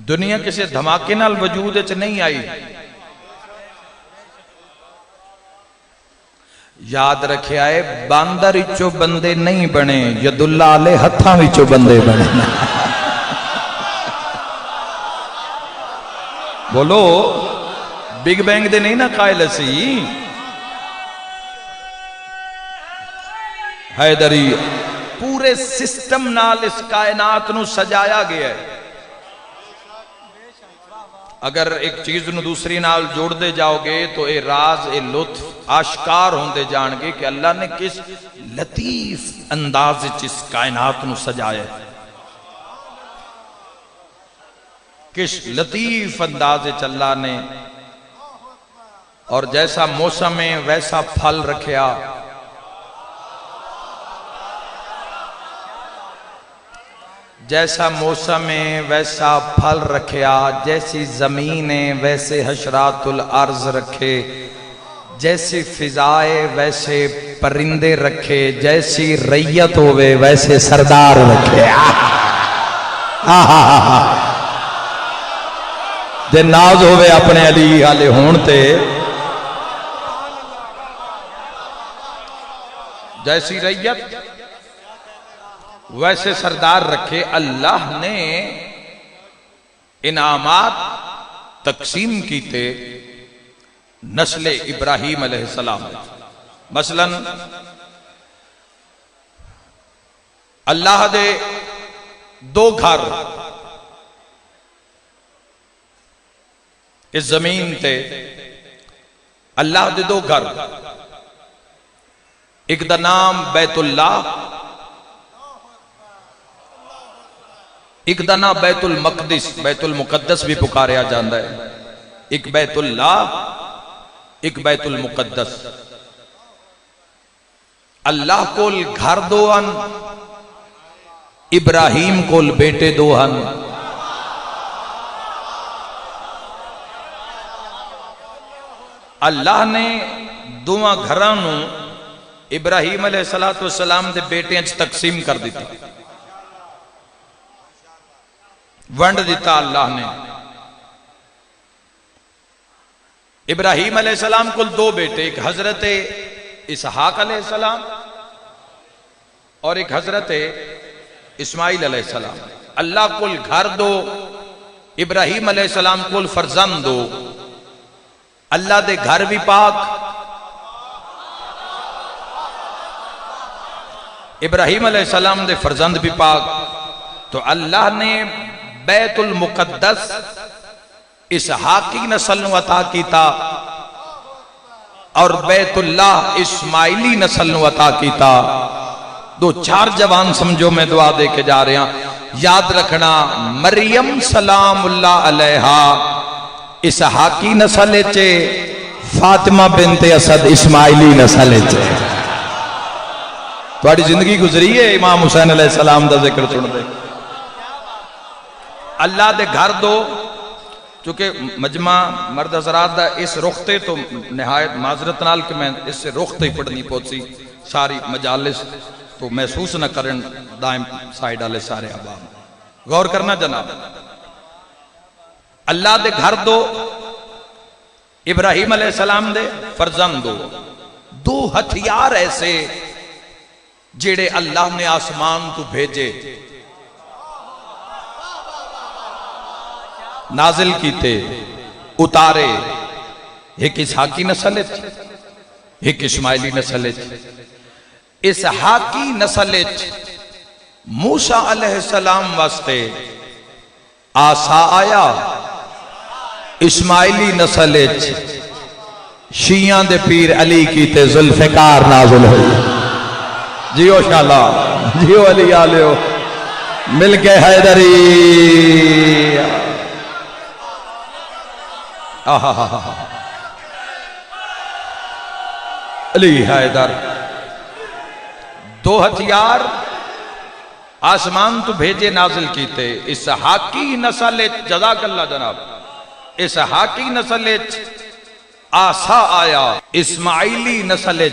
دنیا کسی دھماکے نال وجود وچ نہیں آئی. یاد رکھے آئے باندر وچوں بندے نہیں بنے، ید اللہ علیہ ہتھاں وچوں بندے بنے. بولو بگ بینگ دے نہیں نا قائل اسی. حیدری پورے سسٹم نال اس کائنات نو سجایا گیا ہے. اگر ایک چیز نو دوسری نال جوڑ دے جاؤ گے تو اے راز اے لطف آشکار ہوندے جان گے کہ اللہ نے کس لطیف انداز اس کائنات نو سجایا ہے. کس لطیف انداز اللہ نے، اور جیسا موسم ہے ویسا پھل رکھیا. جیسا موسم ہے ویسا پھل رکھیا، جیسی زمین ہے ویسے حشرات الارض رکھے، جیسی فضائے ویسے پرندے رکھے، جیسی ریت ہوئے ویسے سردار رکھے. جے ناز ہوئے اپنے علی آلے ہونتے، جیسی ریت ویسے سردار رکھے. اللہ نے انعامات تقسیم کیتے نسل ابراہیم علیہ السلام. مثلا اللہ دے دو گھر اس زمین تے، اللہ دے دو گھر، ایک دا نام بیت اللہ، ایک دا نام بیت المقدس، بیت المقدس بھی پکاریا جاندہ ہے. ایک بیت اللہ، ایک بیت المقدس. اللہ کول گھر دو ہن، ابراہیم کول بیٹے دو ہن. اللہ نے دوواں گھرانوں ابراہیم علیہ السلام دے بیٹے انچ تقسیم کر دیتا، ونڈ دیتا. اللہ نے ابراہیم علیہ السلام کل دو بیٹے، ایک حضرت اسحاق علیہ السلام اور ایک حضرت اسماعیل علیہ السلام. اللہ کل گھر دو، ابراہیم علیہ السلام کل فرزند دو. اللہ دے گھر بھی پاک، ابراہیم علیہ السلام دے فرزند بھی پاک. تو اللہ نے بیت المقدس اسحاقی نسل نو عطا کیتا اور بیت اللہ اسماعیلی نسل نو عطا کیتا. دو چار جوان سمجھو میں دعا دے کے جا رہے ہیں. یاد رکھنا مریم سلام اللہ علیہا اسحاقی نسل چے، فاطمہ بنت اسد اسماعیلی نسل چے. تھوڑی زندگی گزری ہے امام حسین علیہ السلام دا ذکر سن دے. اللہ دے گھر دو، چونکہ مجمع مرد حضرات دا اس رختے تو نہایت معذرت نال کہ میں اس سے رختے ہی پڑھنی پہنچی، ساری مجالس تو محسوس نہ کرن دائم سائیڈ والے سارے عوام. غور کرنا جناب. اللہ دے گھر دو، ابراہیم علیہ السلام دے فرزند دو. دو ہتھیار ایسے جڑے اللہ نے آسمان تو بھیجے، نازل کیتے، اتارے. ایک اسحاقی نسل ہے، ایک اسماعیلی نسل ہے. اسحاقی نسل ہے موسیٰ علیہ السلام واسطے آسا آیا. اسماعیلی نسل ہے شیعہ دے پیر علی کیتے ذوالفقار نازل ہوئی. جیو شالا، جیو علی آلیو، مل کے حیدری. علی حیدر. دو ہتھیار آسمان تو بھیجے نازل کیتے. اسحاقی نسل جزاک اللہ جناب، اسحاقی نسل آسا آیا. اسماعیلی نسل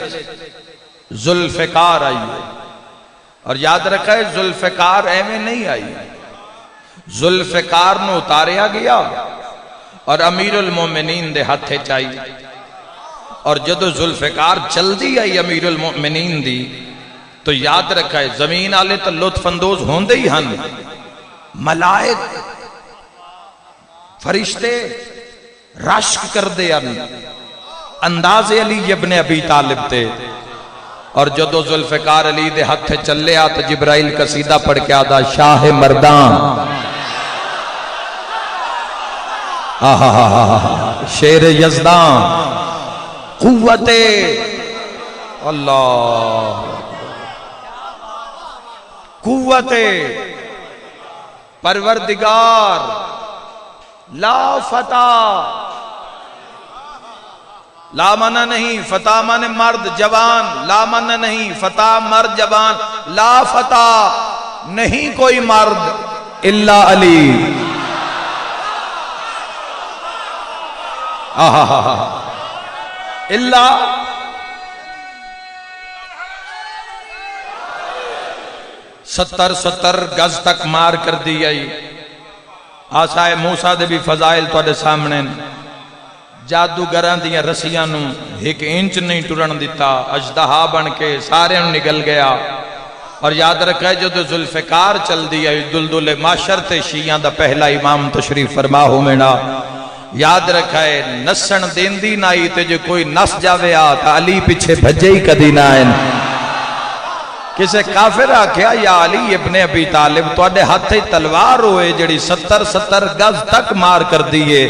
ذوالفقار آئی. اور یاد رکھا ہے ذوالفقار ایویں نہیں آئی. ذوالفقار نو اتاریا گیا اور امیر المومنین دے ہاتھے چائی، اور جدو ذوالفقار چل دی آئی امیر المومنین دی تو یاد رکھا ہے زمین آلے تو لطف اندوز ہوندے ہی ہن، ملائک فرشتے رشک کر دے انداز علی ابن ابی طالب تے، اور جدو ذوالفقار علی دے ہاتھے چلے آتا جبرائیل قصیدہ پڑھ کے آدھا شاہ مردان شیر یزدان قوت اللہ قوت پروردگار لا فتح، لا منع نہیں، فتح مانے مرد جوان، لا منع نہیں، فتح مرد جوان، لا فتح نہیں کوئی مرد الا علی، الا ستر گز تک مار کر دی آئی، آسائے موسیٰ دے بھی فضائل تو دے سامنے، جادوگران دیا رسیاں نو ایک انچ نہیں ٹرن دیتا، اجدہا بن کے سارے نو نگل گیا، اور یاد رکھا جو تو ذوالفقار چل دیا دلدل معاشر تے شیعہ دا پہلا امام تشریف فرما ہو مینا، یاد رکھا ہے نسن دین دی نائی تے جو کوئی نس جاوے آتا علی پیچھے بھجے ہی کدی نائن، کسے کافر آکھیا یا علی ابن ابی طالب تو اڈے ہاتھ تلوار ہوئے جڑی 70 گز تک مار کر دیئے،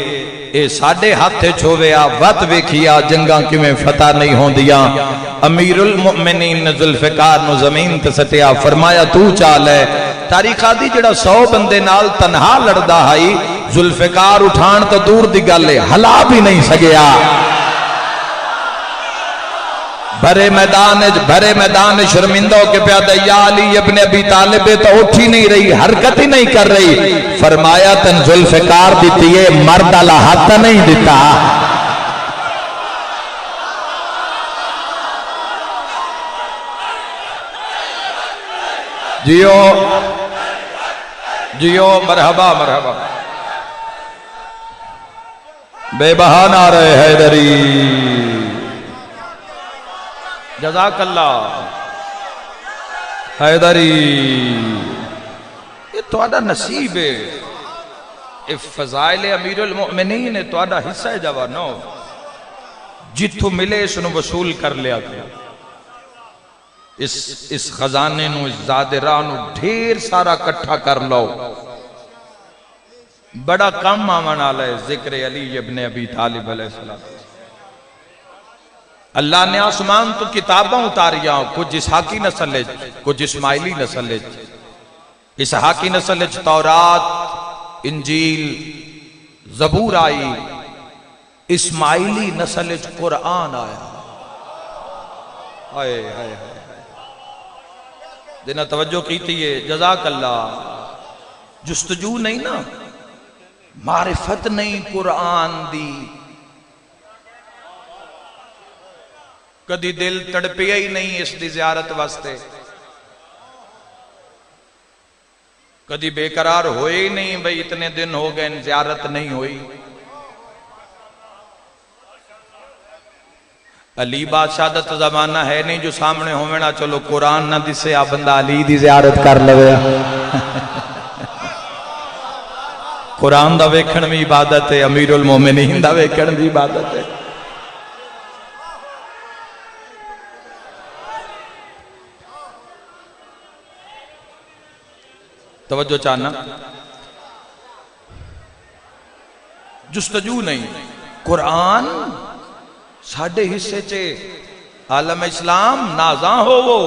اے ساڑھے ہاتھ چھوویا وقت ویکھیا جنگاں کی میں فتح نہیں ہوں دیا، امیر المؤمنین ذوالفقار نو زمین تے سٹیا فرمایا تو چال ہے، تاریخہ دی جڑا 100 بندے نال تنہا لڑدا ہائی، ذوالفقار اٹھان تو دور دی گلے ہلا بھی نہیں سگیا، بھرے میدان شرمندہ کے پیادہ یا علی ابن ابی طالب تو اٹھی نہیں رہی، حرکت ہی نہیں کر رہی، فرمایا تن ذوالفقار دیتی ہے مرد اللہ ہاتھ نہیں دیتا، جیو مرحبا مرحبا بے بہان آ رہے حیدری، جزاک اللہ حیدری، یہ توڑا نصیب ہے، یہ فضائل امیر المؤمنین ہے توڑا حصہ ہے جوانو، جتھو ملے اس نو وصول کر لیا گیا، اس خزانے نو اس زادرانو ڈھیر سارا کٹھا کر لو، بڑا کم آمن آلہ ہے ذکر علی ابن ابی طالب علیہ السلام، اللہ نے آسمان تو کتاباں اتاریا، کچھ اسحاقی نسل ہے کچھ اسماعیلی نسل ہے، اسحاقی نسل ہے تورات انجیل زبور آئی، اسماعیلی نسل ہے قرآن آیا، آئے آئے آئے جنہاں توجہ کیتی ہے جزاک اللہ، جستجو نہیں نا، معرفت نہیں قرآن دی، کدی دل تڑپیا ہی نہیں اس دی زیارت واسطے، کدی بے قرار ہوئے ہی نہیں بھئی اتنے دن ہو گئے زیارت نہیں ہوئی، علی بادشاہ دا زمانہ ہے نہیں جو سامنے ہونا چلو قرآن نہ دسے آ بندہ علی دی زیارت کر لگیا، قرآن دا ویکھن بھی عبادت ہے، امیر المومنین دا ویکھن بھی عبادت ہے، توجہ چاہنا، جستجو نہیں، قرآن ساڑھے حصے چے عالم اسلام نازاں ہو وہ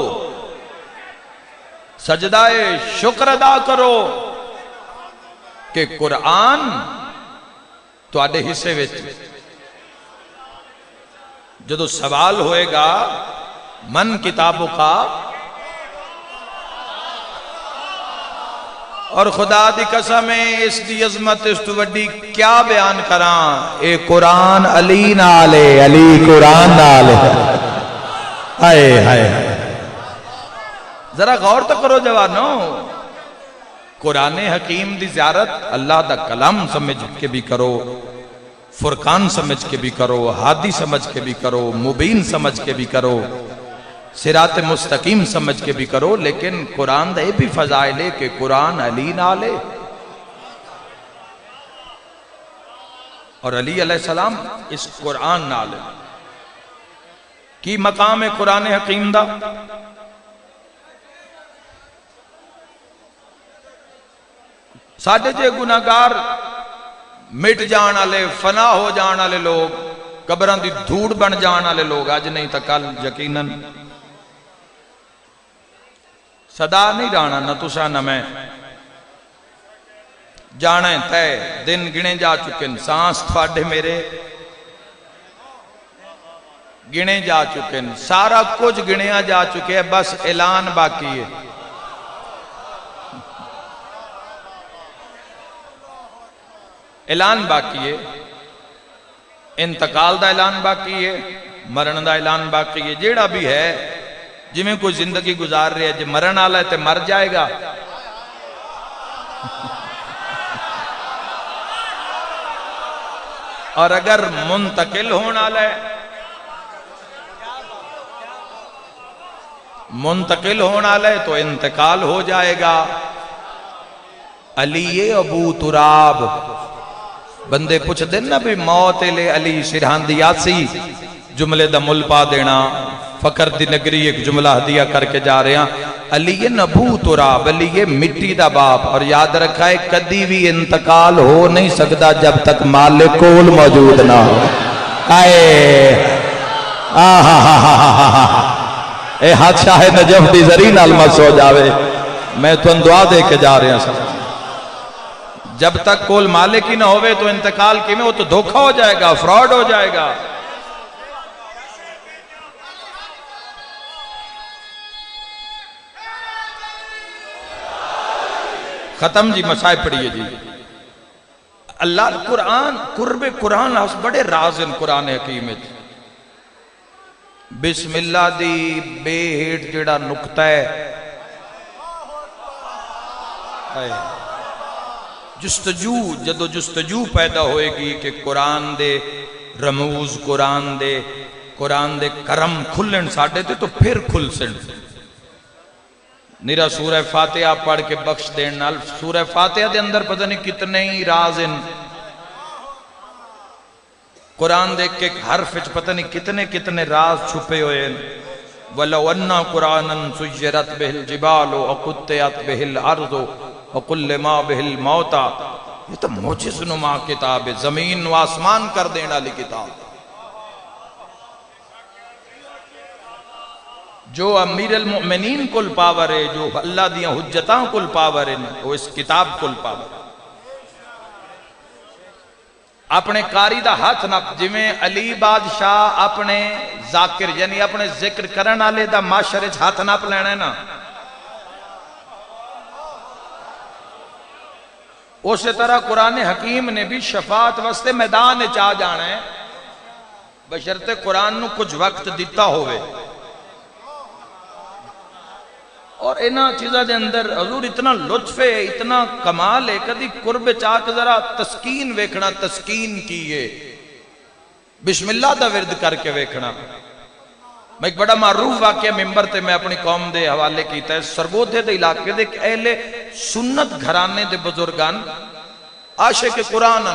سجدہ شکر ادا کرو کہ قرآن تو آڑھے حصے وچ جدو سوال ہوئے گا من کتابوں کا، اور خدا دی قسم اس دی عظمت اس تو وڈی کیا بیان کران، اے قرآن علی نالے، علی قرآن نالے، آئے آئے ذرا غور تو کرو جوانو، قرآن حکیم دی زیارت اللہ دا کلام سمجھ کے بھی کرو، فرقان سمجھ کے بھی کرو، ہادی سمجھ کے بھی کرو، مبین سمجھ کے بھی کرو، صراط مستقیم سمجھ کے بھی کرو، لیکن قرآن دے بھی فضائل ہے کہ قرآن علی نالے، اور علی علیہ السلام اس قرآن نالے کی مقام ہے قرآن حکیم دا۔ ساڑھے جے گناہگار مٹ جان والے، فنا ہو جان والے لوگ، قبراں دی دھوڑ بن جان والے لوگ، اج نہیں تا کل یقیناً صدا نہیں رانا نہ تسا نہ میں، جانا ہے تے دن گنے جا چکے، سانس تھوڑے میرے گنے جا چکے، سارا کچھ گنیا جا چکے، بس اعلان باقی ہے۔ اعلان باقی ہے، انتقال دا اعلان باقی ہے، مرن دا اعلان باقی ہے۔ جیڑا بھی ہے جی میں کوئی زندگی گزار رہے ہے، جی مرن آلہ ہے تے مر جائے گا، اور اگر منتقل ہونا لے، منتقل ہونا لے تو انتقال ہو جائے گا۔ علی ابو تراب، بندے پوچھ دینا بھی موت لے علی سرہاندیاسی جملے دا مل پا دینا، فقر دی نگری ایک جملہ ہدیہ کر کے جا رہے ہیں۔ علی ابو تراب، علی مٹی دا باپ، اور یاد رکھا ہے کدی بھی انتقال ہو نہیں سکتا جب تک مالک کول موجود نہ ہو۔ اے حادثہ ہے نجف دی زری نال مس ہو جاوے، میں تو دعا دے کے جا رہے ہیں۔ جب تک کول مالک ہی نہ ہوئے تو انتقال کی میں وہ تو دھوکہ ہو جائے گا، فراڈ ہو جائے گا۔ ختم جی، مسائل پڑھئیے جی۔ اللہ قرآن، قرب قرآن بڑے راز ان قرآن حکیم ہے۔ بسم اللہ دی بے ہیٹ جڑا نکتہ ہے، جستجو جدو جستجو پیدا ہوئے گی کہ قرآن دے رموز، قرآن دے کرم کھلن ساڑھے تھے تو پھر کھل سن۔ نیرا سورہ فاتحہ پڑھ کے بخش دین نال، سورہ فاتحہ دے اندر پتہ نہیں کتنے ہی راز ان، قرآن دے کے حرف پتہ نہیں کتنے راز چھپے ہوئے ہیں۔ وَلَوْ أَنَّا قُرْآنًا سُيِّرَتْ بِهِ الْجِبَالُ وَقُطِّعَتْ بِهِ الْأَرْضُ وَكُلِّمَا بِهِ الْمَوْتَى، یہ تو معجز نما کتاب ہے، زمین و آسمان کر دینا لی کتاب، جو امیر المؤمنین کل پاور ہے، جو اللہ دیاں حجتاں کل پاور ہے، وہ اس کتاب کل پاور ہے۔ اپنے قاری دا ہاتھ نہ، جویں علی بادشاہ اپنے ذاکر یعنی اپنے ذکر کرن والے دا معاشرے ہاتھ نپ لینا ہے نا، اسی طرح قرآن حکیم نے بھی شفاعت واسطے میدان چاہ جانا ہے، بشرطے قرآن نو کچھ وقت دیتا ہوئے۔ اور انہاں چیزہ دے اندر حضور اتنا لطف ہے، اتنا کمال ہے، کدی قرب چاک ذرا تسکین ویکھنا، تسکین کیے بسم اللہ دا ورد کر کے ویکھنا۔ میں ایک بڑا معروف واقعہ ممبر تے میں اپنی قوم دے حوالے کیتا ہے، سرگودھے دے علاقے دے اہل سنت گھرانے دے بزرگان عاشق قرآن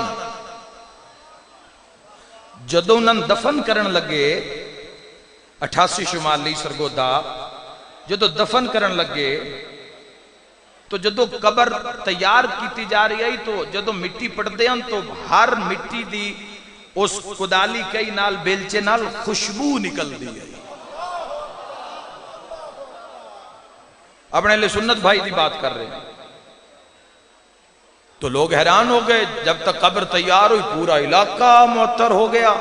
جدو انہاں دفن کرن لگے 88 شمالی سرگودھا، جدو دفن کرن لگے تو جدو قبر تیار کیتی جا رہی ہے تو جدو مٹی پڑ دیاں تو ہر مٹی دی اس کدالی کئی نال بیلچے نال خوشبو نکل دی ہے۔ اپنے لئے سنت بھائی دی بات کر رہے ہیں تو لوگ حیران ہو گئے، جب تک قبر تیار ہوئی پورا علاقہ معطر ہو گیا،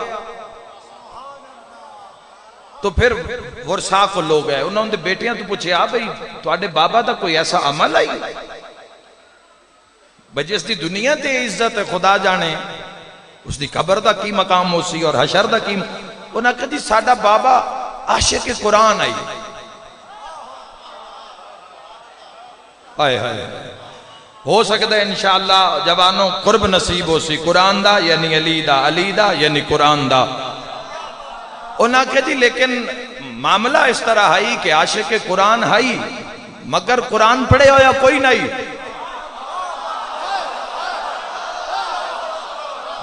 تو پھر ورثاء کو لوگ گئے، انہوں نے بیٹیاں تو پوچھے بھئی تواڈے بابا دا کوئی ایسا عمل آئی بجس دی دنیا تے عزت خدا جانے، اس دی قبر دا کی مقام ہو سی اور حشر دا کی، انہاں کہا ساڈا بابا عاشق قرآن آئی، آئے ہو سکتا ہے انشاءاللہ جوانوں قرب نصیب ہو سی قرآن دا یعنی علی دا یعنی قرآن دا انہاں کہ جی لیکن معاملہ اس طرح ہے کہ عاشق قرآن ہے مگر قرآن پڑھے ہویا کوئی نہیں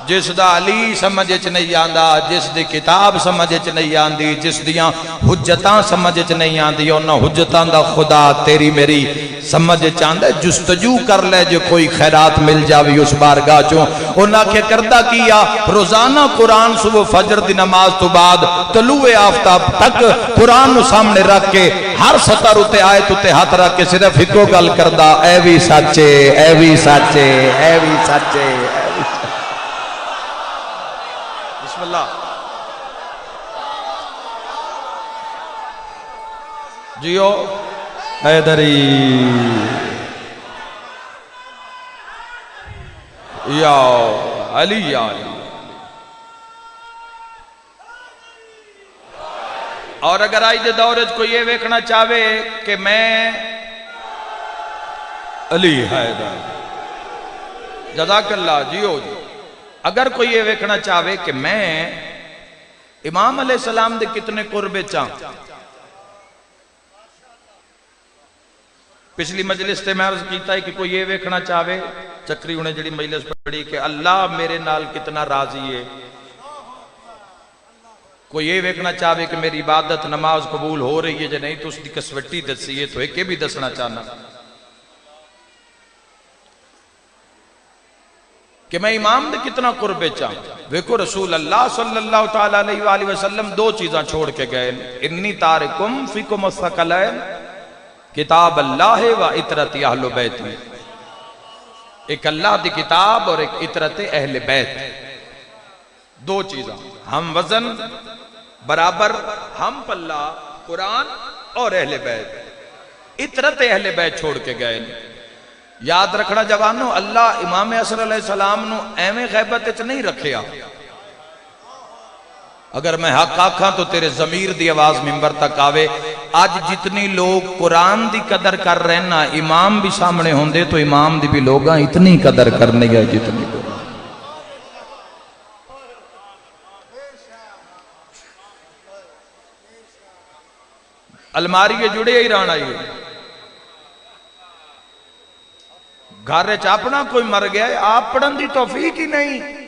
جس دا علی سمجھچ نہیں آندہ جس دی کتاب سمجھچ نہیں آندی جس دیاں حجتاں سمجھچ نہیں آندی انہاں حجتاں دا خدا تیری میری سمجھچ آندہ جستجو کر لے جو کوئی خیرات مل جاوی اس بارگاہ چوں انہاں کے کردہ کیا روزانہ قرآن صبح فجر دی نماز تو بعد طلوع آفتاب تک قرآن سامنے رکھ کے ہر سطر اتے آیت اتے ہاتھ رکھ کے صرف ہکو گل کردہ اے وی سچے اے وی سچے اے وی سچے بسم اللہ جیو حیدری یا علی یا علی اور اگر آئی دے دورج کو یہ ویکھنا چاہوے کہ میں علی حیدر جزاک اللہ جیو جی اگر کوئی یہ ویکھنا چاہوے کہ میں امام علیہ السلام دے کتنے قربے چاہاں پچھلی مجلس تے میں عرض کیتا ہے کہ کوئی یہ ویکھنا چاہوے چکری انہیں جڑی مجلس پڑھی کہ اللہ میرے نال کتنا راضی ہے کوئی یہ ویکھنا چاہوے کہ میری عبادت نماز قبول ہو رہی ہے جو نہیں تو اس دی کسوٹی دسی ہے تو ایک بھی دسنا چاہنا کہ میں امام دے کتنا قربے چاہوں ویکو رسول اللہ صلی اللہ تعالیٰ علیہ وآلہ وسلم دو چیزاں چھوڑ کے گئے انی تارکم فیکم الثقلین کتاب اللہ و اطرت اہل بیت ایک اللہ دی کتاب اور ایک اطرت اہل بیت دو چیزاں ہم وزن برابر ہم پلہ قرآن اور اہل بیت اطرت اہل بیت چھوڑ کے گئے یاد رکھنا جوانو اللہ امام حسن علیہ السلام نو ایویں غیبت اچ نہیں رکھیا اگر میں حق آکھاں تو تیرے ضمیر دی آواز منبر تک آوے آج جتنی لوگ قرآن دی قدر کر رہے نا امام بھی سامنے ہوندے تو امام دی بھی لوگاں اتنی قدر کرنے گئے جتنی لوگ الماری کے جڑے ہی رہنا یہ گھر چاپنا کوئی مر گیا ہے آپ پڑھن دی توفیق ہی نہیں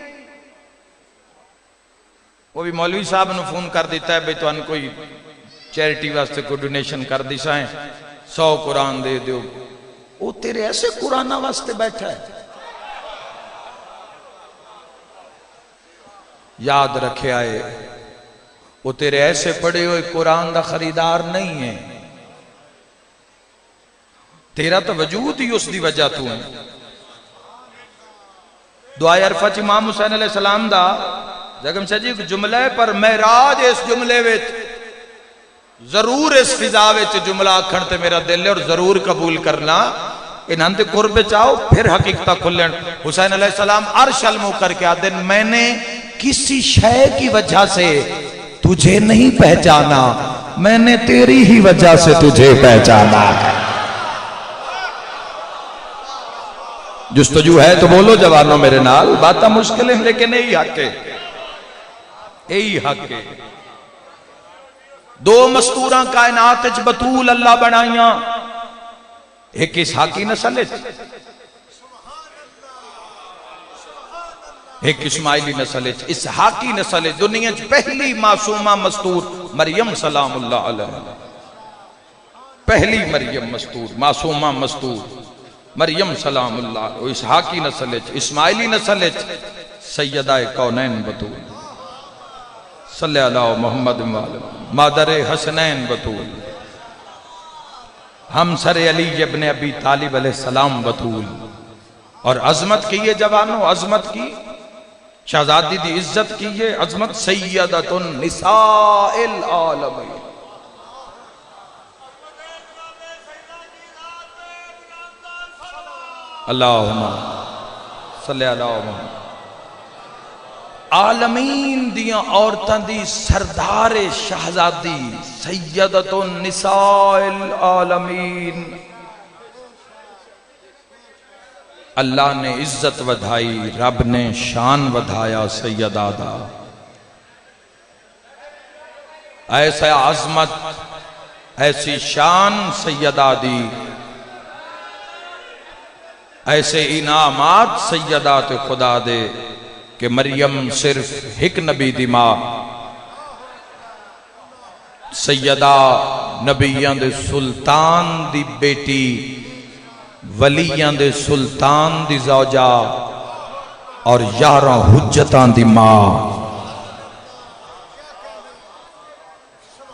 وہ بھی مولوی صاحب نے فون کر دیتا ہے بھئی تو ان کوئی چیریٹی واسطے کوئی ڈونیشن کر دی سائیں 100 قرآن دے دیو وہ تیرے ایسے قرآن واسطے بیٹھا ہے یاد رکھے آئے وہ تیرے ایسے پڑے ہوئے قرآن دا خریدار نہیں ہے تیرا تو وجود ہی اس دی وجہ تو ہے دعائے عرفہ امام حسین علیہ السلام دا جگم سجی جملے پر معراج اس جملے وچ ضرور اس فضا وچ جملہ آکھن تے میرا دل ہے اور ضرور قبول کرنا انہاں دے قرب چاہو پھر حقیقتہ کھلن حسین علیہ السلام عرش المو کر کے آدن میں نے کسی شے کی وجہ سے تجھے نہیں پہچانا میں نے تیری ہی وجہ سے تجھے پہچانا جستجو ہے تو بولو جوانوں میرے نال باتاں مشکل ہیں لیکن یہی حق ہے یہی حق ہے دو مستوراں کائنات اچ بطول اللہ بنائیاں ایک اسحاقی نسل ایک اسماعیلی نسل اسحاقی نسل دنیا چ پہلی معصومہ مستور مریم سلام اللہ علیہ پہلی مریم مستور معصومہ مستور مریم سلام اللہ اسحاقی نسل اسماعیلی نسل سیدہ کونین بطول صلی اللہ محمد مادر حسنین بطول ہم سر علی ابن ابی طالب علیہ السلام بطول اور عظمت کی یہ جوانوں عظمت کی شہزادی دی عزت کی یہ عظمت سیدۃ النساء العالمین اللہم صلی اللہ محمد عالمین دیاں عورتاں دی سردار شہزادی سیدۃ النساء العالمین اللہ نے عزت ودھائی، رب نے شان ودھایا سیدہ دا۔ ایسا عظمت ایسی شان سیدہ دی، ایسے انعامات سیدات خدا دے کہ مریم صرف ایک نبی دی ماں، سیدہ نبیاں دے سلطان دی بیٹی، ولیاں دے سلطان دی زوجہ اور 11 حجتاں دی ماں۔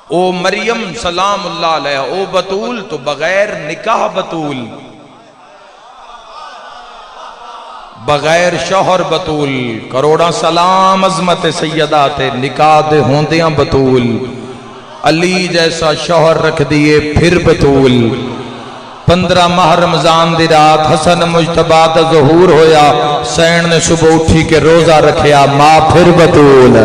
او مریم سلام اللہ علیہ، او بطول تو بغیر نکاح بطول، بغیر شوہر بطول، کروڑا سلام عظمت سیدہ تے، نکاح دے ہوندیاں بطول، علی جیسا شوہر رکھ دیے پھر بطول۔ 15 ماہ رمضان دی رات حسن مجتبی دا ظہور ہویا، حسین نے صبح اٹھی کے روزہ رکھیا، ماں پھر بطول۔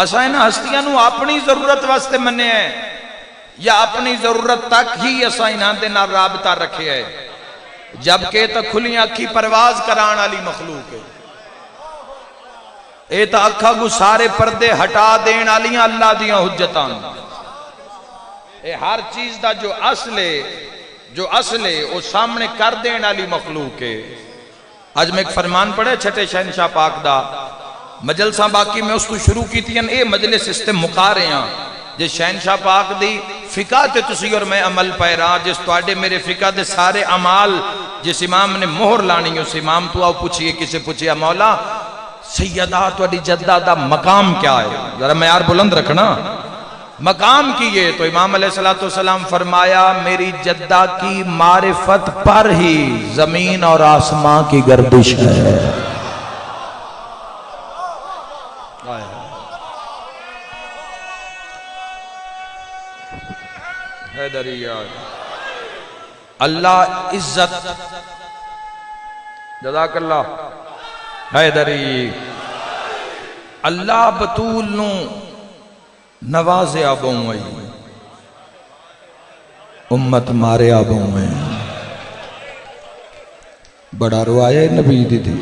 اسائیں ہستیاں نو اپنی ضرورت واسطے مننے ہیں یا اپنی ضرورت تک ہی اسائیں دے نال رابطہ رکھے ہے، جبکہ تو کھلیاں اکھی پرواز کران والی مخلوق ہے۔ اے تا اکھا کو سارے پردے ہٹا دین والیاں اللہ دیاں حجتاں۔ اے ہر چیز دا جو اصل ہے وہ سامنے کر دین والی مخلوق ہے۔ آج میں ایک فرمان پڑھے چھٹے شہنشاہ پاک دا، مجلساں باقی میں اس کو شروع کی تھی، اے مجلس اس تے مکا رہے ہیں جس شہنشاہ پاک دی فقہ تے تسی اور میں عمل پیرا، جس توڑے میرے فقہ دے سارے عمال، جس امام نے مہر لانی اس امام تو آؤ پوچھئے، کسے پوچھئے مولا سیدہ توڑی جدہ دا مقام کیا ہے؟ ذرا میں یار بلند رکھنا، مقام کیے تو امام علیہ السلام فرمایا میری جدہ کی معرفت پر ہی زمین اور آسمان کی گردش ہے۔ اللہ عزت، جزاک اللہ حیدری، اللہ بطول نو نوازے آبوں ہوئی، امت مارے آبوں ہوئی، بڑا روایہ نبی دی دی،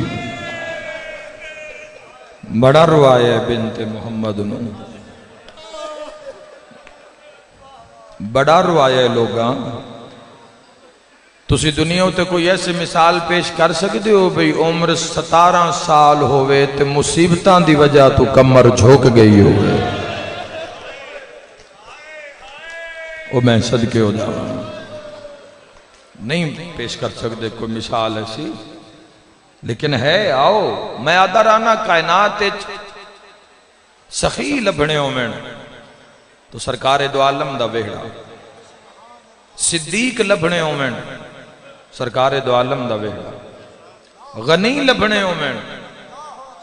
بڑا روایہ بنت محمد نو، بڑا روایہ لوگاں۔ تسی دنیا ہوتے کوئی ایسے مثال پیش کر سکتے ہو بھئی عمر 17 سال ہوئے تے مصیبتاں دی وجہ تو کمر جھوک گئی ہوئے، وہ میں صدقے ہو جاؤں نہیں پیش کر سکتے کوئی مثال ایسی، لیکن ہے آؤ میں آدھرانا کائنات سخی لبھنے ہو میں تو سرکار دو عالم دا ویڑا، صدیق لبھنے ہو میں سرکار دو عالم دا ویڑا، غنی لبھنے ہو میں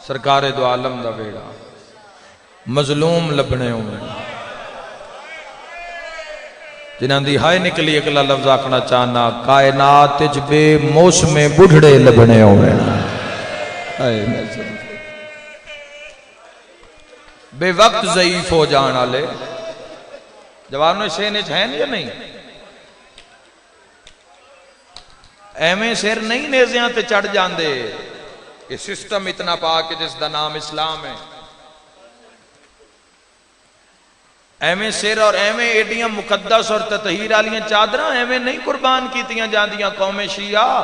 سرکار دو عالم دا ویڑا، مظلوم لبھنے ہو میں جنہاں دی ہائے نکلی اکلا لفظ آکھنا چاہنا، کائنات بے موسم بڑھڑے لبھنے ہو میں بے وقت ضعیف ہو جانا لے جوانوں شہنے چھین یا نہیں، ایمیں سیر نہیں نیزیاں تے چڑھ جان دے، یہ سسٹم اتنا پاک ہے جس دا نام اسلام ہے، ایمیں سیر اور ایمیں ایڈیاں مقدس اور تطہیر آلیاں چادرہ ایمیں نہیں قربان کیتیاں جاندیاں قوم شیعہ،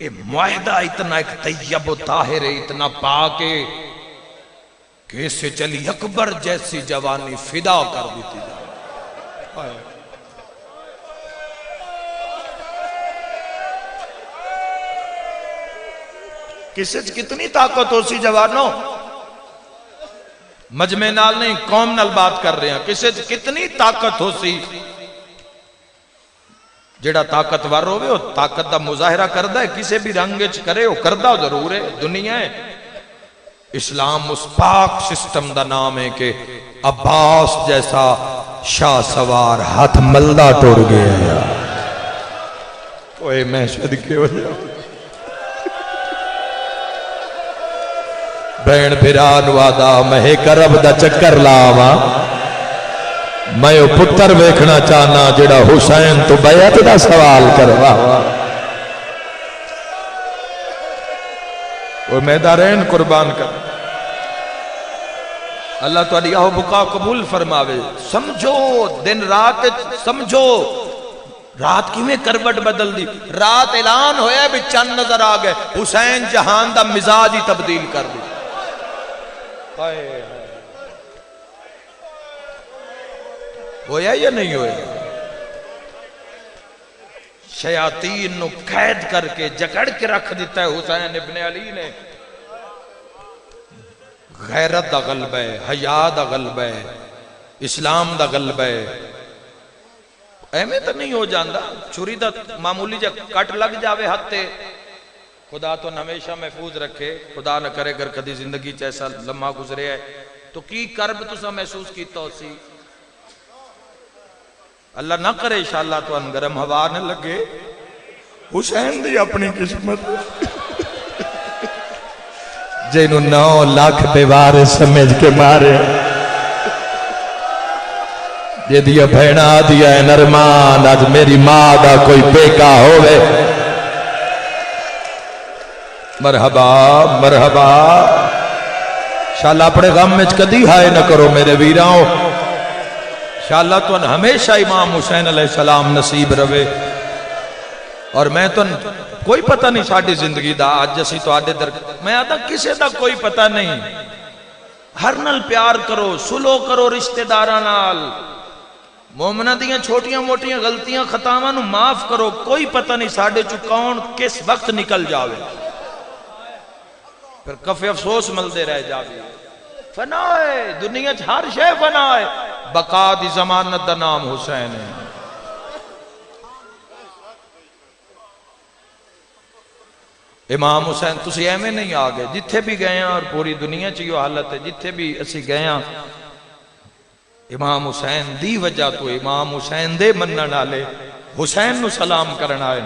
یہ معاہدہ اتنا ایک طیب و طاہر ہے، اتنا پاک ہے کہ اس سے چلی اکبر جیسی جوانی فدا کر دیتی جائے۔ کسے کتنی طاقت ہو سی جوانوں، مجمع نال نہیں قوم نال بات کر رہے ہیں، کسے کتنی طاقت ہو سی، جڑا طاقتور ہوئے وہ طاقت دا مظاہرہ کردہ ہے، کسے بھی رنگچ کرے وہ کردہ ضرور ہے، دنیا ہے۔ اسلام اس پاک سسٹم دا نام ہے کہ عباس جیسا شاہ سوار ہاتھ ملدہ ٹوڑ گیا ہے، کوئی میں صدقے ہو جاؤں بین بھران وعدہ مہے کرب دا چکر لاما، میں وہ پتر ویکھنا چاہنا جڑا حسین تو بیعت دا سوال کروا وہ میدارین قربان کر اللہ تعالی آہو بکا قبول فرماوے سمجھو دن رات سمجھو رات کی میں کروٹ بدل دی رات اعلان ہویا بھی چند نظر آگئے حسین جہان دا مزاج ہی تبدیل کر دی ہویا یا نہیں ہویا شیاطین نو قید کر کے جکڑ کے رکھ دیتا ہے حسین ابن علی نے غیرت دا غلبہ ہے حیا دا غلبہ ہے اسلام دا غلبہ ہے ایمیں تو نہیں ہو جاندہ چھری دا معمولی جا کٹ لگ جاوے ہاتھے خدا تو ہمیشہ محفوظ رکھے خدا نہ کرے گر کدی زندگی چیسا لمحہ گزرے ہے تو کی کرب تو سا محسوس کیتا اسی اللہ نہ کرے انشاءاللہ تو انگرم ہوا نہ لگے حسین دی اپنی قسمت جنہوں 9 لاکھ بیوار سمجھ کے مارے یہ دیا بھینا دیا ہے نرمان آج میری ماں دا کوئی پیکا ہوئے مرحبا مرحبا انشاءاللہ اپنے غم میں کدی ہائے نہ کرو میرے ویراؤں انشاءاللہ تو ہمیشہ امام حسین علیہ السلام نصیب روے اور میں تو کوئی پتہ نہیں ساڑھی زندگی دا آج جیسی تو آدھے در میں آدھا کسے دا کوئی پتہ نہیں ہر نل پیار کرو سلو کرو رشتہ دارانال مومنہ دیاں چھوٹیاں موٹیاں غلطیاں خطاواں نو معاف کرو کوئی پتہ نہیں ساڑھے چکاؤن کس وقت نکل جاوے پھر کفے افسوس ملدے رہ جاوے فنا ہے دنیا ہر شے فنا ہے بقا دی زمانت دا نام حسین ہے امام حسین تسی ایمیں نہیں آگئے جتھے بھی گئے ہیں اور پوری دنیا چاہیے حالت ہے جتھے بھی اسی گئے ہیں امام حسین دی وجہ تو امام حسین دے منن ڈالے حسین نو سلام کرنا ہے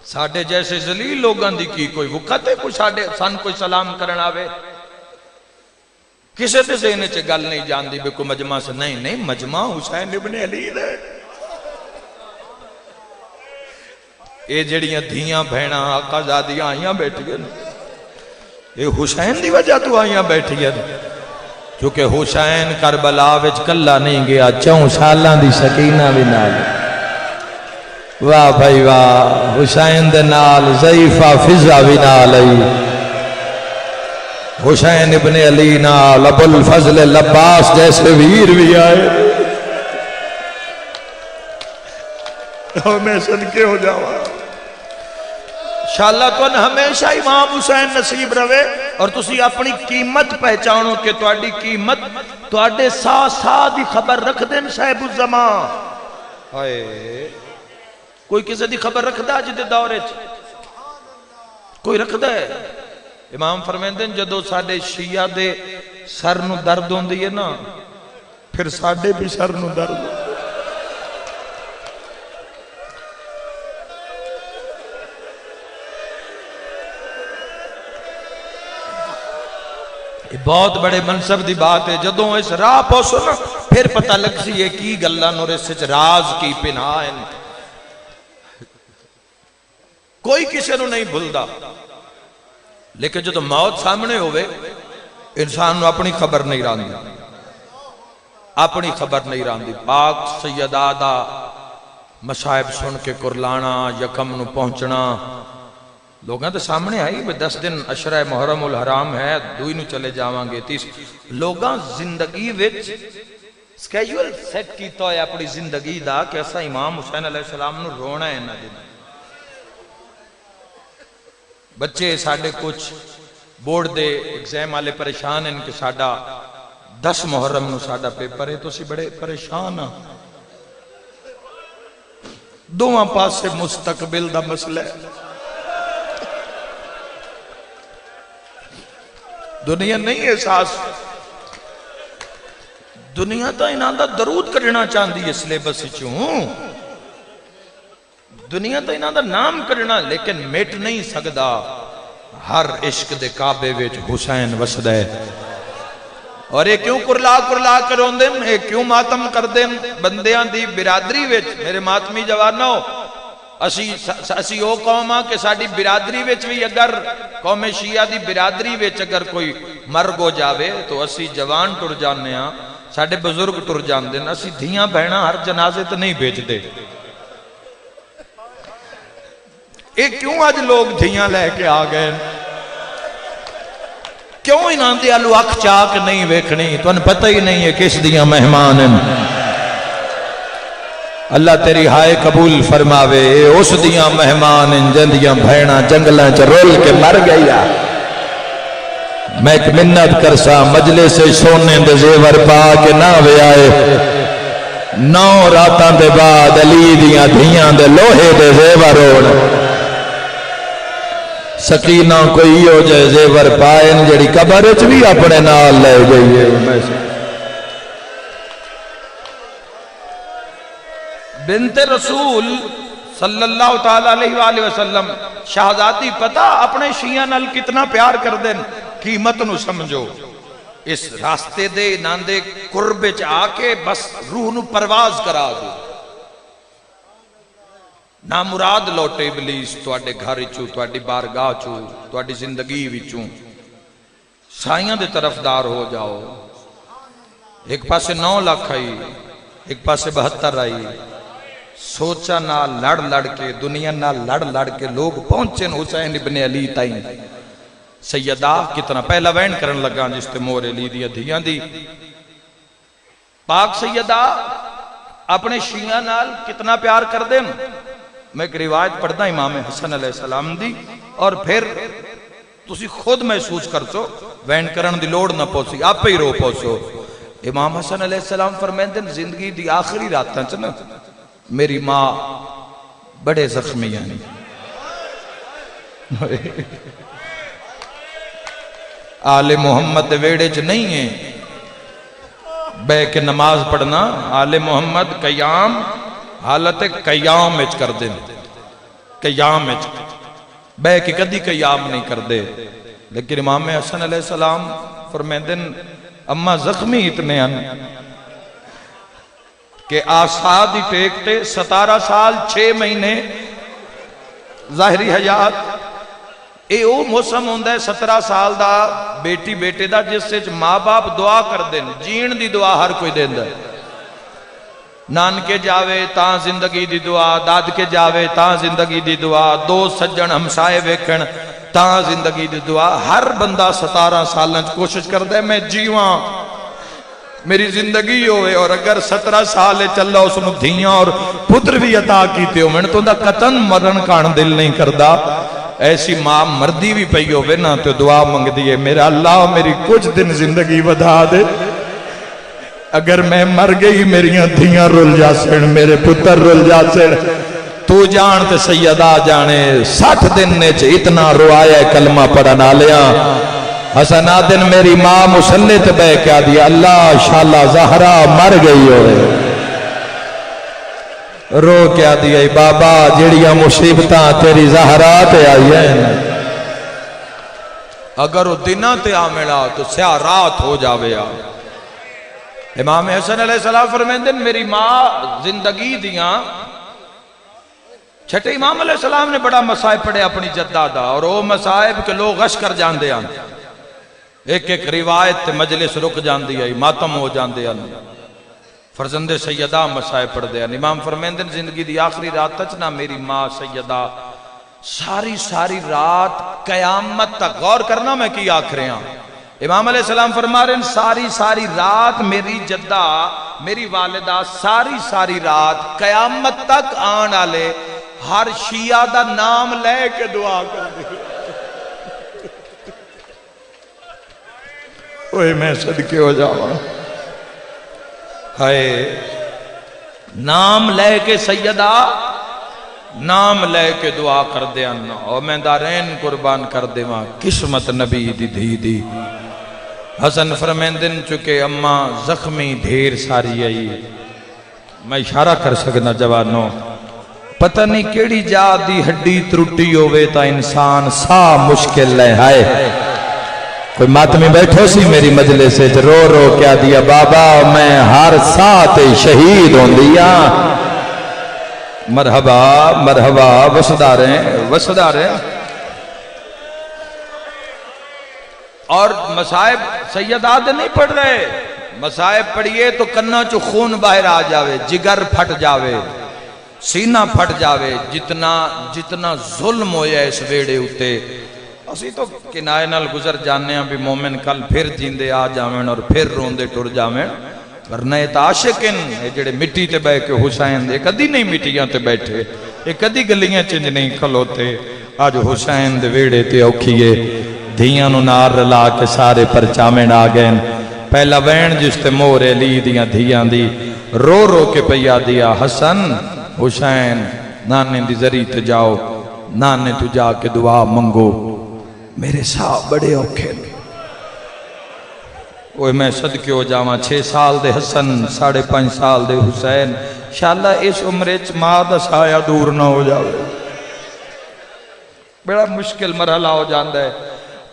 ساڑھے جیسے ذلیل لوگاں دی کی کوئی وقت ہے کوئی ساڑھے سن کوئی سلام کرنا ہے کسے تے ذہنے چے گل نہیں جان دی بے کوئی مجمع سے نہیں مجمع حسین ابن علی دے اے جڑیاں دھیاں بھینا آقا زادیاں آئیاں بیٹھی ہیں اے حسین دی وجہ تو آئیاں بیٹھی ہیں کیونکہ حسین کربلا وچ کلا نہیں گیا 4 سالاں دی سکینہ بھی نال واہ بھائی واہ حسین دے نال ضعیفہ فضا بھی نال آئی حسین ابن علی نال ابو الفضل لباس جیسے ویر بھی آئے میں صدقے ہو جاؤں انشاءاللہ تو ہمیشہ امام حسین نصیب روے اور تسی اپنی قیمت پہچانو کہ تواڈی قیمت تواڈے سا دی خبر رکھ دین صاحب الزمان ہائے کوئی کسی دی خبر رکھ دا جدے دورے کوئی رکھ دا ہے امام فرمیندن جدو ساڑھے شیعہ دے سر نو درد ہوں دیئے نا پھر ساڑھے بھی سر نو درد ہوں بہت بڑے منصب دی بات ہے جدوں اس راہ پہنچو نا پھر پتہ لگ سی یہ کی گلہ نورے سچ راز کی پناہن کوئی کسی نو نہیں بھلدا لیکن جدو موت سامنے ہوئے انسان نو اپنی خبر نہیں راندی اپنی خبر نہیں راندی پاک سیدہ دا مصائب سن کے کرلانا یکم نو پہنچنا لوگاں تو سامنے آئی 10 دن عشرہ محرم الحرام ہے 2 نو چلے جاواں گے 30 لوگاں زندگی وچ سکیجول سیٹ کیتا ہے اپنی زندگی دا کہ ایسا امام حسین علیہ السلام نو رونا ہے نا دن بچے ساڑھے کچھ بورڈ دے ایگزام والے پریشان ہیں کہ ساڑھا 10 محرم نو ساڑھا پیپر ہے تو سی بڑے پریشان ہیں دوہاں پاس سے مستقبل دا مسئلہ ہے دنیا نہیں احساس دنیا تا انہاں دا درود کرنا چاندی اس لئے بس چون دنیا تا انہاں دا نام کرنا لیکن میٹ نہیں سکدا ہر عشق دے کعبے وچ حسین وسدا ہے اور یہ کیوں کرلا کرلا کر روندے ہیں، یہ کیوں ماتم کر دیں بندیاں دی برادری وچ؟ میرے ماتمی جوانو، اسی او قوم ہاں کہ ساڈی برادری وچ بھی اگر قوم شیعہ دی برادری وچ اگر کوئی مرگ ہو جاوے تو اسی جوان ٹر جانے ہاں، ساڈے بزرگ ٹر جاندے ہیں، اسی دھیاں بہناں ہر جنازے تے نہیں بھیج دے۔ یہ کیوں آج لوگ دھیاں لے کے آ گئے؟ کیوں انہاں دے آلو اکھ چاک نہیں ویکھنی؟ تو ان پتہ ہی نہیں ہے کس دیاں مہمان ہیں۔ اللہ تیری ہائے قبول فرماوے، اس دیاں مہمان ہیں جن دیاں بھیڑاں جنگلاں چ رول کے مر گیا۔ میں ایک منت کرسا مجلس سونے دے زیور پا کے نہ وے آئے، 9 راتاں دے بعد علی دیاں دھیاں دے لوہے دے زیور روڑ سکینہ کوئی ہو جائے زیور پائن جڑی قبر وچ بھی اپنے نال لے گئی ہے۔ بنت رسول صلی اللہ تعالیٰ علیہ وآلہ وسلم شہزادی پتہ اپنے شیعہ نال کتنا پیار کر دیں، قیمت نو سمجھو۔ اس راستے دے ناندے قرب چ آ کے بس روح نو پرواز کرا دو۔ نامراد لوٹے ابلیس تواڈے گھر چوں، تواڈی بارگاہ چوں، تواڈی زندگی وچوں، سائیاں دے طرفدار ہو جاؤ۔ ایک پاسے 9 لاکھ آئی، ایک پاسے 72 آئی، سوچا نہ لڑ لڑ کے دنیا نہ لڑ لڑ کے لوگ پہنچے حسین ابن علی تائیں۔ سیدہ کتنا پہلا وین کرن لگا جس تے مور علی دیا دھیاں دی۔ پاک سیدہ اپنے شیعہ نال کتنا پیار کر دیں۔ میں ایک روایت پڑھتا امام حسن علیہ السلام دی، اور پھر تسی خود محسوس کر سو، وین کرن دی لوڑ نہ پوسی، آپ ہی رو پوسو۔ امام حسن علیہ السلام فرمائیں دن زندگی دی آخری راتاں چ نا میری ماں بڑے زخمی ہیں، آل محمد ویڑے چ نہیں ہیں بے کے نماز پڑھنا، آل محمد قیام حالت قیام اچ کر دیں، قیام اچ بے کے کدی قیام نہیں کر دے۔ لیکن امام حسن علیہ السلام فرمائیں دن اماں زخمی اتنے ہیں کہ آساد ہی ٹیکتے 17 سال 6 مہینے ظاہری حیات۔ اے او موسم ہوندہ ہے 17 سال دا بیٹی بیٹے دا جس سے ماں باپ دعا کر دیں، جین دی دعا ہر کوئی دیں دا، نان کے جاوے تاں زندگی دی دعا، داد کے جاوے تاں زندگی دی دعا، دوست سجن ہمسائے ویکھن تاں زندگی دی دعا۔ ہر بندہ 17 سالوں کوشش کر دے میں جیواں میری زندگی ہوئے، اور اگر 17 سال چلا اس نے دھیاں اور پتر بھی عطا کیتے ہو، میں نے تو دا قطن مرن کان دل نہیں کردہ۔ ایسی ماں مردی بھی پئی ہوئے نا تو دعا منگ دیئے، میرا اللہ میری کچھ دن زندگی بدھا دے، اگر میں مر گئی میریاں دھیاں رول جاسن، میرے پتر رول جاسن، تو جانتے سیدہ جانے 60 دن نے اتنا روایہ کلمہ پڑھنا لیا۔ حسن آدن میری ماں مسلح تے بے کیا دیا، اللہ شاللہ زہرہ مر گئی ہوئے، رو کیا دیا بابا جڑیاں مصیبتاں تیری زہرہ تے آئی ہیں، اگر وہ دنہ تے آمڑا تو سیاہ رات ہو جاوے آ۔ امام حسن علیہ السلام فرمائیں دن میری ماں زندگی دیاں چھٹے امام علیہ السلام نے بڑا مسائب پڑھے اپنی جدہ دا، اور وہ مسائب کے لوگ غش کر جان دے آن، ایک ایک روایت تے مجلس رک جان دیا، ماتم ہو جان دے آن، فرزند سیدہ مسائب پڑھ دے آن۔ امام فرمائیں دن زندگی دی آخری رات تچنا میری ماں سیدہ ساری رات قیامت تک، غور کرنا میں کی آخرے ہاں، امام علیہ السلام فرما رہے ہیں ساری رات میری جدہ میری والدہ ساری رات قیامت تک آن آلے ہر شیعہ دا نام لے کے دعا کر دی۔ اوہ میں صدقے ہو جاؤں، ہائے نام لے کے سیدہ نام لے کے دعا کر دے انا، اور میں دارین قربان کر دے ماں قسمت نبی دی دھی دی۔ حسن فرمائیں دن چکے اماں زخمی ڈھیر ساری آئی، میں اشارہ کر سکنا جوانوں، پتہ نہیں کیڑی جا دی ہڈی ترٹی ہوئے تا انسان سا مشکل لے ہائے، کوئی ماتمی بیٹھو سی میری مجلس سے رو رو کیا دیا بابا میں ہر ساتھ شہید ہوں دیا مرحبا مرحبا وسدا رہے اور مسائب سیدات نہیں پڑھ رہے، مسائب پڑھیے تو کنا چو خون باہر آ جاوے، جگر پھٹ جاوے، سینہ پھٹ جاوے، جتنا ظلم ہویا اس ویڑے ہوتے اسی تو کنائے نال گزر جانے ہیں بھی مومن کل پھر جیندے آ جاویں اور پھر روندے ٹر جاویں، ورنہ یہ عاشقن یہ جڑے مٹی تے بے کے حسین دے کدی نہیں مٹیاں تے بیٹھے، یہ کدی گلیاں چنج نہیں کھلوتے، آج حسین دے ویڑے تے اوکھیے دھیاں نو نار رلا کے سارے پرچامن آ گئے، پہلا وین جس تے مورے لی دیاں دھیاں دی رو رو کے پیا دیا حسن حسین نانے دی ذریع تے جاؤ، نانے تو جا کے دعا منگو، میرے صاحب بڑے اوکھے وہ میں صدقے ہو جاواں 6 سال دے حسن 5.5 سال دے حسین انشاءاللہ اس عمرے ماں دا سایہ دور نہ ہو جاوے، بڑا مشکل مرحلہ ہو جاندہ ہے،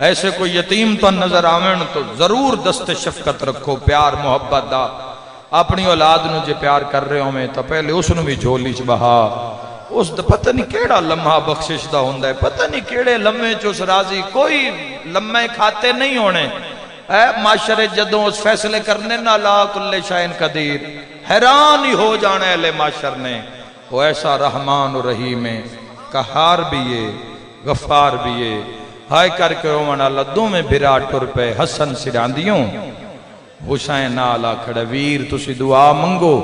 ایسے کوئی یتیم تو نظر آویں تو ضرور دست شفقت رکھو، پیار محبت دا، اپنی اولاد نو جے پیار کر رہے ہوں میں تو پہلے اس نو بھی جھولی چ بہا، اس دا پتہ نہیں کیڑا لمحہ بخشش دا ہوندہ ہے، پتہ نہیں کیڑے لمحے چوس راضی، کوئی لمحے کھاتے نہیں ہونے، اے معاشرے جدوں اس فیصلے کرنے نہ لا کل شائن قدیر، حیران ہی ہو جانے اہل معاشر نے، وہ ایسا رحمان و رحیم ہے، قہار بھی ہے غفار بھی ہے، ہائے کر کے رومن اللہ دو میں بھرا ٹر پہ حسن سراندیوں حسین آلہ کھڑا ویر تسی دعا منگو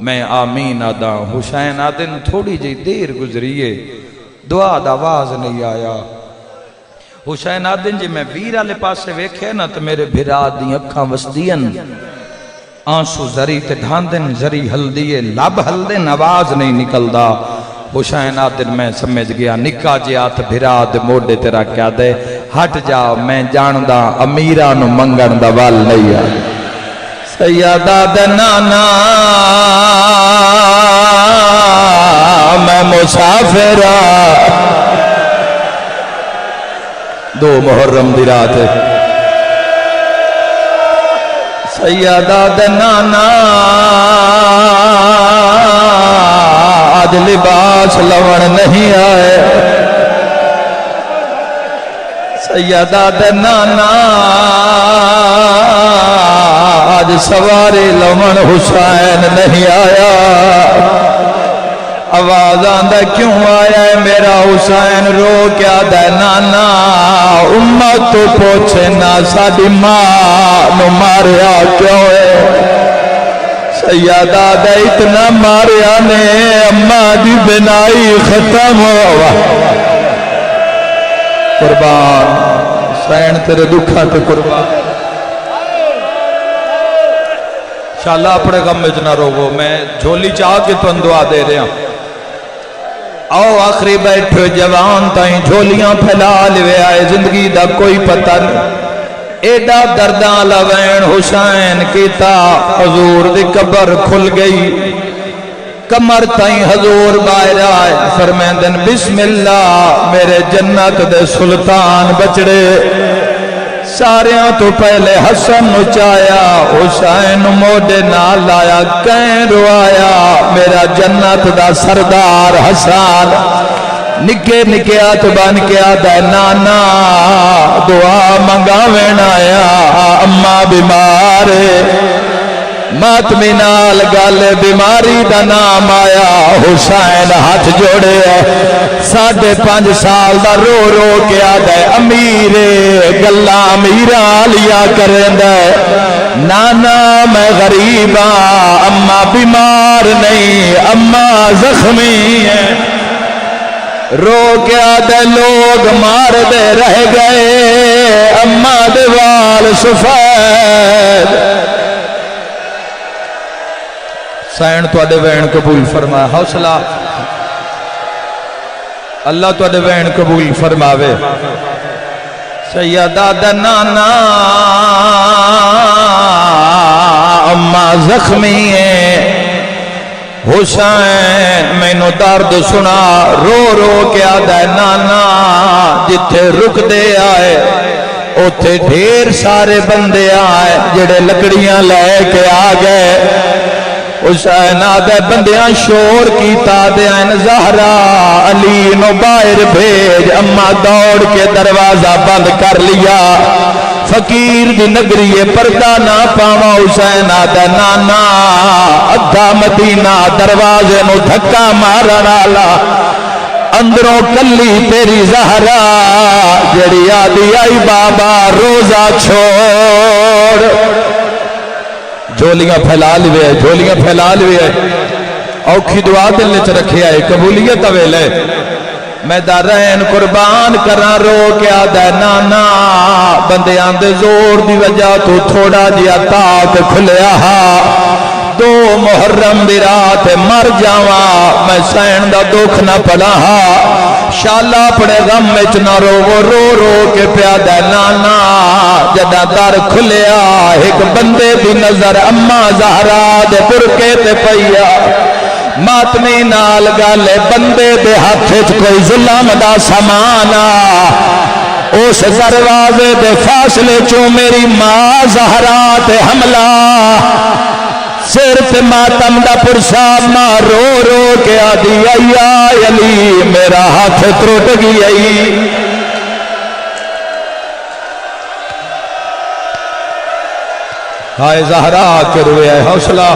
میں آمین آدھا، حسین آدھن تھوڑی جی دیر گزریے دعا دا آواز نہیں آیا، حسین آدھن جی میں ویر آلے پاس سے ویکھے نا تو میرے بھرا دی اکھاں وسدین آنسو زری تے ڈھاندن زری ہل دیے لب ہل دن آواز نہیں نکل دا، حسین آدھن میں سمجھ گیا نکا جی آت بھرا دے موڑے تیرا کیا دے ہٹ جاؤ میں جاندہ امیرانو منگن دا وال نہیں آئے سیدہ دے نانا میں مسافرہ 2 محرم دی رات سیدہ دے نانا آج لباس لوڑ نہیں آئے سیدہ دے نانا آج سواری لوڑ حسین نہیں آیا آواز آندہ کیوں آیا ہے میرا حسین رو کیا دے نانا امت تو پوچھے نا ساڑی ماں نو ماریا کیوں ہے سیدہ دے اتنا ماریا نے اماں دی بنائی ختم ہوا قربان حسین تیرے دکھا تے قربان انشاءاللہ اپنے غم میں جنا روگو میں جھولی چاہ کے تو دعا دے رہا آؤ آخری بیٹھو جوان تائیں جھولیاں پھیلا لے آئے زندگی دا کوئی پتہ نہیں ایڈا درداں لوین حسین کیتا حضور دی قبر کھل گئی کمر تائیں حضور باہر آئے فرمیندن بسم اللہ میرے جنت دے سلطان بچڑے ساریاں تو پہلے حسن نچایا حسین موڈے نال آیا کہیں روایا میرا جنت دا سردار حسان نکے نکے آت بان کے آدھا نانا دعا منگاوین آیا اماں بیمارے ماتمی نال گل بیماری دا نام آیا حسین ہاتھ جوڑے 5.5 سال دا رو رو کے آدھے امیرے گلہ امیرہ لیا کریں دے نانا میں غریب ہاں اماں بیمار نہیں اماں زخمی ہے رو کے آدھے لوگ مار دے رہ گئے اماں دے وال سفید سین تو اڈے وین قبول فرمائے حوصلہ اللہ تو اڈے وین قبول فرماوے سیدہ دا نانا اماں زخمی ہے حسین میں نو درد سنا رو رو کے آدھے نانا جتھے رک دے آئے اوتھے ڈھیر سارے بندے آئے جڑے لکڑیاں لے کے آ گئے حسین آدھے بندیاں شور کیتا دے این زہرا علی نو باہر بھیج اما دوڑ کے دروازہ بند کر لیا فقیر دی نگری پردہ نہ پاوا حسین آدھے نانا ادھا مدینہ دروازے نو دھکا مارن والا اندروں کلی تیری زہرا جڑی آدھی آئی بابا روزہ چھوڑ جھولیاں پھیلا لیے جھولیاں پھیلا لیے اوکھی دعا دل چ رکھے آئے قبولیت ویلے میں دارین قربان کرا رو کے آدھے نانا بندیاں دے زور دی وجہ تو تھوڑا جیا تاک کھلیا دو محرم دی رات مر جاواں میں سین دا دکھ نہ پڑا شالا اپنے غم وچ نہ رو رو کے پیا دے نانا جدا در کھلیا ایک بندے دی نظر اما زہرا دے برکے تے پیا ماتمی نال گالے بندے دے ہاتھ وچ کوئی ظلم دا سامان اس دروازے دے فاصلے چوں میری ماں زہرا تے حملہ سر تے ماتم دا پرساب ماں رو رو کے آدھی آئی علی میرا ہاتھ ٹوٹ گئی ہائے زہرا کے روئے حوصلہ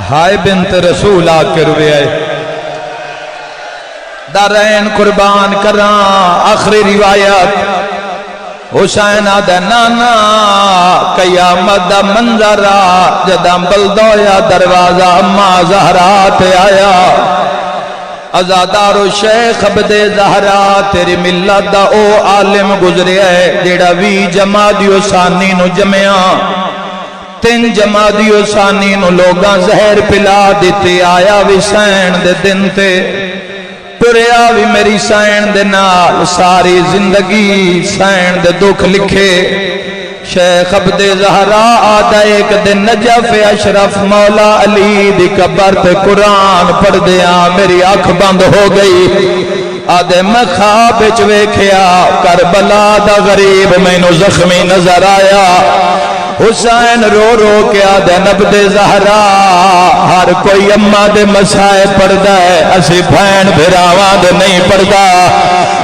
ہائے بنت رسول کے روئے دارین قربان کراں آخری روایت حسین آدھے نانا قیامت دا منظر جداں بلدویا دروازہ اما زہرا تے آیا ازادارو شیخ عبد زہرا تیری ملت دا او عالم گزرے جیڑا وی جمادیو ثانی نو جمعیاں 3 جمادیو ثانی نو لوگاں زہر پلا دیتے آیا وی سین دے دن تے پریا بھی میری سین دے نال ساری زندگی سین دے دکھ لکھے شیخ عبد زہرا آدھا ایک دن نجف اشرف مولا علی دی قبر تے قرآن پڑھ دیا میری آنکھ بند ہو گئی آدھے میں خواب وچ ویکھیا کربلا دا غریب مینوں زخمی نظر آیا حسین رو رو کے آدھے نبد زہرا ہر کوئی اماں دے مسائے پڑھدا ہے اسی بھین بھراواں دے نہیں پڑھدا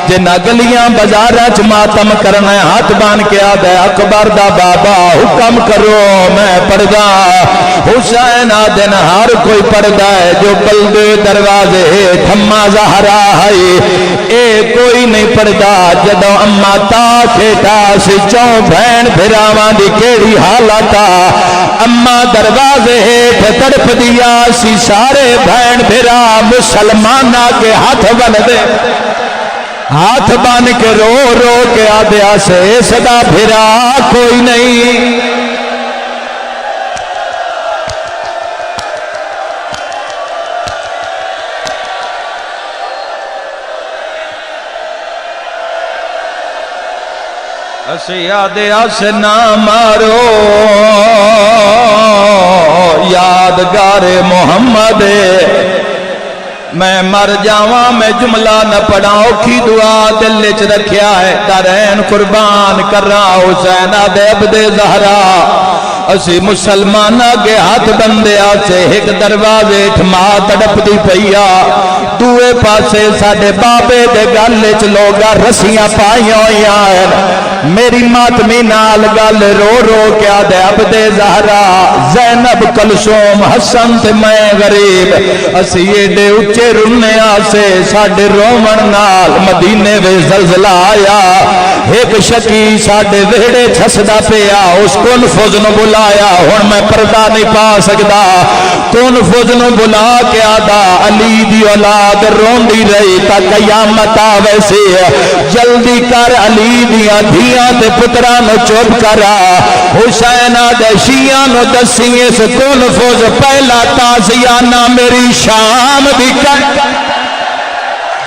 جنہ گلیاں بازاراں چ ماتم کرنا ہے ہاتھ بان کے آدھے اکبر دا بابا حکم کرو میں پڑھدا حسین آدھے نہ ہر کوئی پڑھدا ہے جو بلدے دروازے تھما زہرا ہے اے کوئی نہیں پڑھدا جدوں اماں تا کھیٹا سی چوں بھین بھراواں دی کیڑی حالت اما دروازے ہیٹھ تڑپ دیا سی سارے بھین بھرا مسلمانہ کے ہاتھ بن دے ہاتھ بن کے رو رو کے آدھیا سے صدا بھرا کوئی نہیں اسے یادے آسے نہ مارو یادگار محمد میں مر جاواں میں جملہ نہ پڑھا اوکھی دعا دل وچ رکھیا ہے دارین قربان کراں حسین دے عبد زہرا اسی مسلمانہ کے ہاتھ بندے آسے ایک دروازے ٹھما تڑپ دی پئیا دوے پاسے ساڈے بابے دے گل وچ لوگا رسیاں پائیاں ہوئیاں ہیں میری ماتمی نال گل رو رو کے آدھے عبد زہرا زینب کلثوم حسن تے میں غریب اسی ایڈے اچے رنے آسے ساڈے رومن نال مدینے وے زلزلہ آیا ایک شکی ساڈے ویڑے چھسدا پیا اس کن فوج نو بلایا ہن میں پردہ نہیں پا سکدا کن فوج نو بلا کے آدھا علی دی اولاد روندی رہی تا قیامت آوے سی جلدی کر علی دیاں دھیاں تے پتراں نو چپ کرا حسین دے شیعاں نو دسی اس کن فوج پہلا تازیانہ میری شام دی کر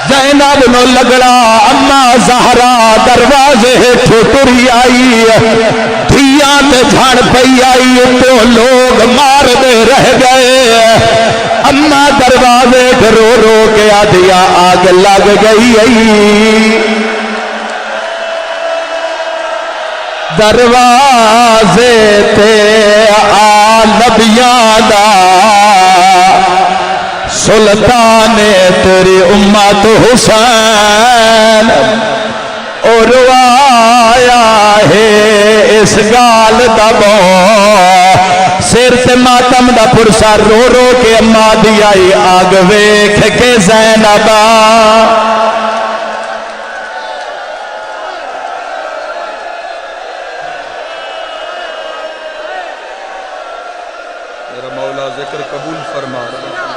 زینب نو لگڑا اما زہرا دروازے ہیٹھو ٹری آئی دھیاں تے جھڑ پئی آئی تو لوگ مار دے رہ گئے اما دروازے رو رو کے آدیا آگ لگ گئی دروازے تے آ نبیاں دا سلطان تیری امت حسین اور آیا ہے اس گال دا بو سر تے ماتم دا پرسا رو رو کے اما دی آئی آگ ویکھ کے زینبا میرا مولا ذکر قبول فرما رہا ہے